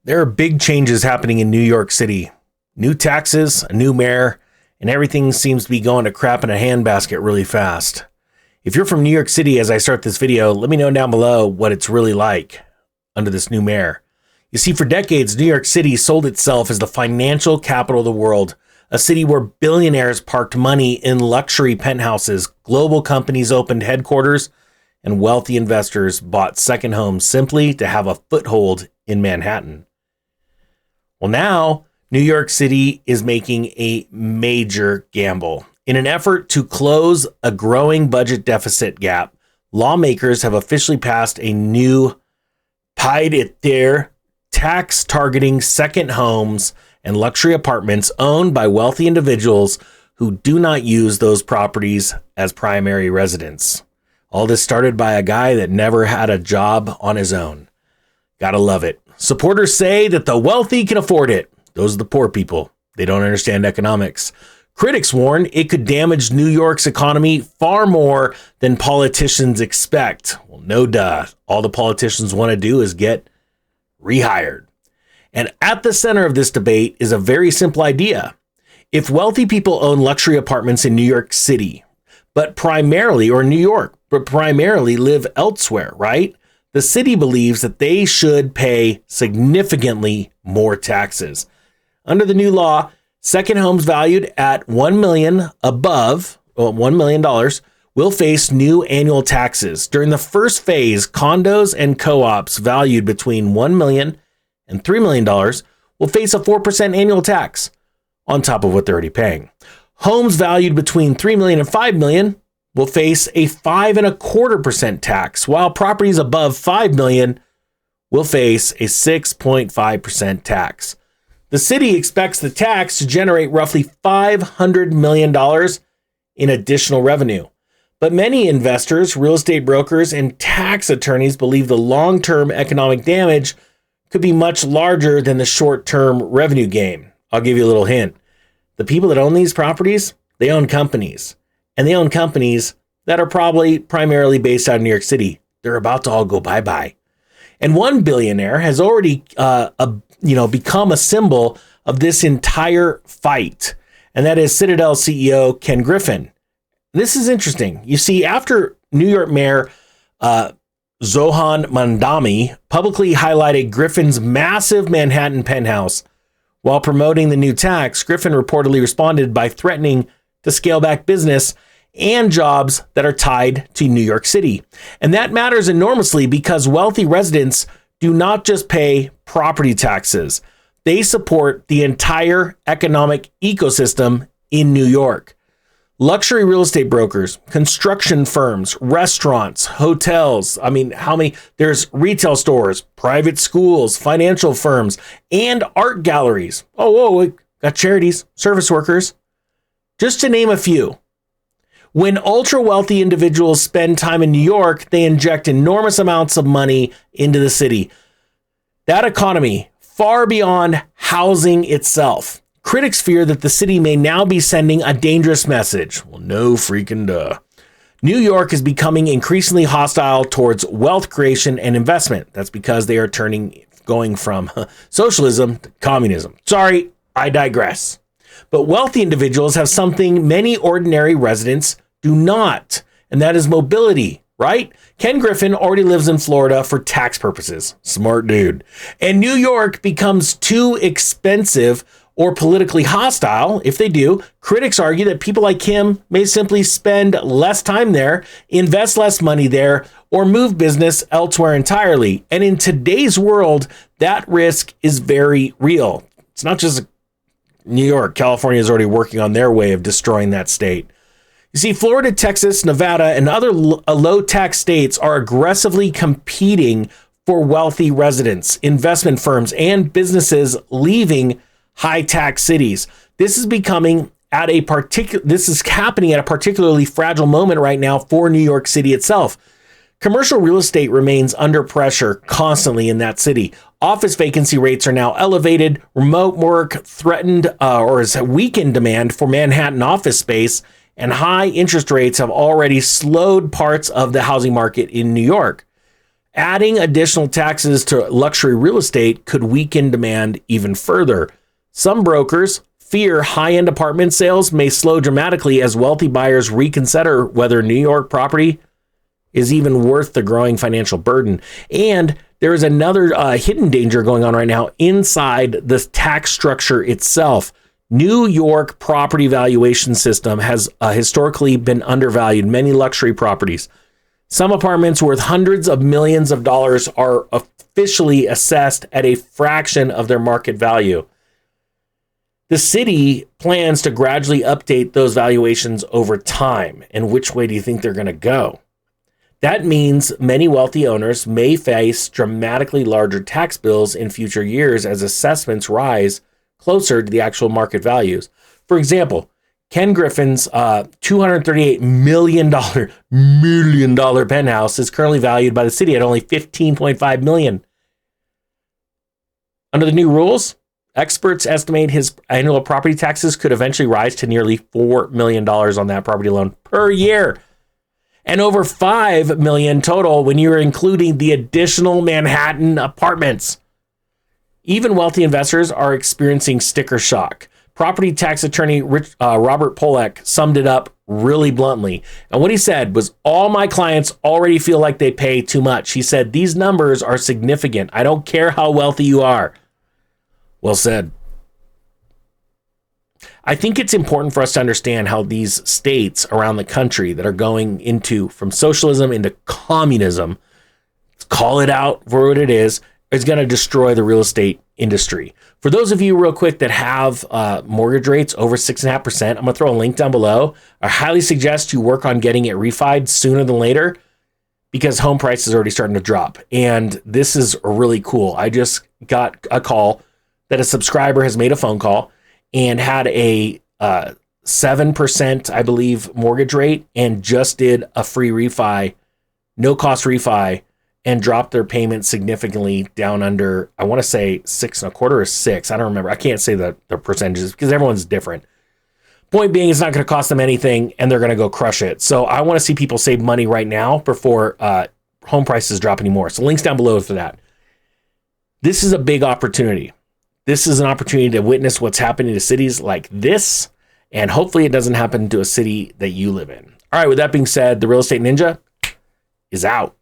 There are big changes happening in New York City. New taxes, a new mayor, and everything seems to be going to crap in a handbasket really fast. If you're from New York City as I start this video, let me know down below what it's really like under this new mayor. You see, for decades, New York City sold itself as the financial capital of the world, a city where billionaires parked money in luxury penthouses, global companies opened headquarters, and wealthy investors bought second homes simply to have a foothold in Manhattan. Well, now New York City is making a major gamble. In an effort to close a growing budget deficit gap, lawmakers have officially passed a new pied-à-terre tax targeting second homes and luxury apartments owned by wealthy individuals who do not use those properties as primary residence. All this started by a guy that never had a job on his own. Gotta love it. Supporters say that the wealthy can afford it. Those are the poor people. They don't understand economics. Critics warn it could damage New York's economy far more than politicians expect. Well, no duh. All the politicians want to do is get rehired. And at the center of this debate is a very simple idea. If wealthy people own luxury apartments in New York City, but primarily live elsewhere, right? The city believes that they should pay significantly more taxes. Under the new law, second homes valued at $1 million $1 million will face new annual taxes. During the first phase, condos and co-ops valued between $1 million and $3 million will face a 4% annual tax on top of what they're already paying. Homes valued between $3 million and $5 million will face a 5.25% tax, while properties above $5 million will face a 6.5% tax. The city expects the tax to generate roughly $500 million in additional revenue. But many investors, real estate brokers, and tax attorneys believe the long-term economic damage could be much larger than the short-term revenue gain. I'll give you a little hint. The people that own these properties, they own companies. And they own companies that are probably primarily based out of New York City. They're about to all go bye-bye. And one billionaire has already become a symbol of this entire fight. And that is Citadel CEO Ken Griffin. This is interesting. You see, after New York Mayor Zohran Mamdani publicly highlighted Griffin's massive Manhattan penthouse while promoting the new tax, Griffin reportedly responded by threatening to scale back business and jobs that are tied to New York City. And that matters enormously because wealthy residents do not just pay property taxes. They support the entire economic ecosystem in New York. Luxury real estate brokers, construction firms, restaurants, hotels. There's retail stores, private schools, financial firms, and art galleries. We got charities, service workers, just to name a few. When ultra-wealthy individuals spend time in New York, they inject enormous amounts of money into the city. That economy, far beyond housing itself. Critics fear that the city may now be sending a dangerous message. Well, no freaking duh. New York is becoming increasingly hostile towards wealth creation and investment. That's because they are going from socialism to communism. Sorry, I digress. But wealthy individuals have something many ordinary residents do not, and that is mobility, right? Ken Griffin already lives in Florida for tax purposes. Smart dude. And New York becomes too expensive or politically hostile. If they do, critics argue that people like him may simply spend less time there, invest less money there, or move business elsewhere entirely. And in today's world, that risk is very real. It's not just New York. California is already working on their way of destroying that state. You see, Florida, Texas, Nevada, and other low-tax states are aggressively competing for wealthy residents, investment firms, and businesses leaving high-tax cities. This is happening at a particularly fragile moment right now for New York City itself. Commercial real estate remains under pressure constantly in that city. Office vacancy rates are now elevated. Remote work threatened or has weakened demand for Manhattan office space, and high interest rates have already slowed parts of the housing market in New York. Adding additional taxes to luxury real estate could weaken demand even further. Some brokers fear high-end apartment sales may slow dramatically as wealthy buyers reconsider whether New York property is even worth the growing financial burden. And there is another hidden danger going on right now inside the tax structure itself. New York property valuation system has historically been undervalued many luxury properties. Some apartments worth hundreds of millions of dollars are officially assessed at a fraction of their market value. The city plans to gradually update those valuations over time. And which way do you think they're going to go? That means many wealthy owners may face dramatically larger tax bills in future years as assessments rise closer to the actual market values. For example, Ken Griffin's $238 million penthouse is currently valued by the city at only $15.5 million. Under the new rules, experts estimate his annual property taxes could eventually rise to nearly $4 million on that property alone per year, and over $5 million total when you're including the additional Manhattan apartments. Even wealthy investors are experiencing sticker shock. Property tax attorney Robert Polek summed it up really bluntly. And what he said was, all my clients already feel like they pay too much. He said, these numbers are significant. I don't care how wealthy you are. Well said. I think it's important for us to understand how these states around the country that are going from socialism into communism, let's call it out for what it is going to destroy the real estate industry. For those of you real quick that have mortgage rates over 6.5%, I'm going to throw a link down below. I highly suggest you work on getting it refied sooner than later because home prices are already starting to drop. And this is really cool. I just got a call that a subscriber has made a phone call and had a 7%, I believe, mortgage rate and just did a free refi, no cost refi, and dropped their payment significantly down under, I want to say 6.25 or 6. I don't remember. I can't say the percentages because everyone's different. Point being, it's not going to cost them anything and they're going to go crush it. So I want to see people save money right now before home prices drop anymore. So links down below for that. This is a big opportunity. This is an opportunity to witness what's happening to cities like this. And hopefully it doesn't happen to a city that you live in. All right, with that being said, the Real Estate Ninja is out.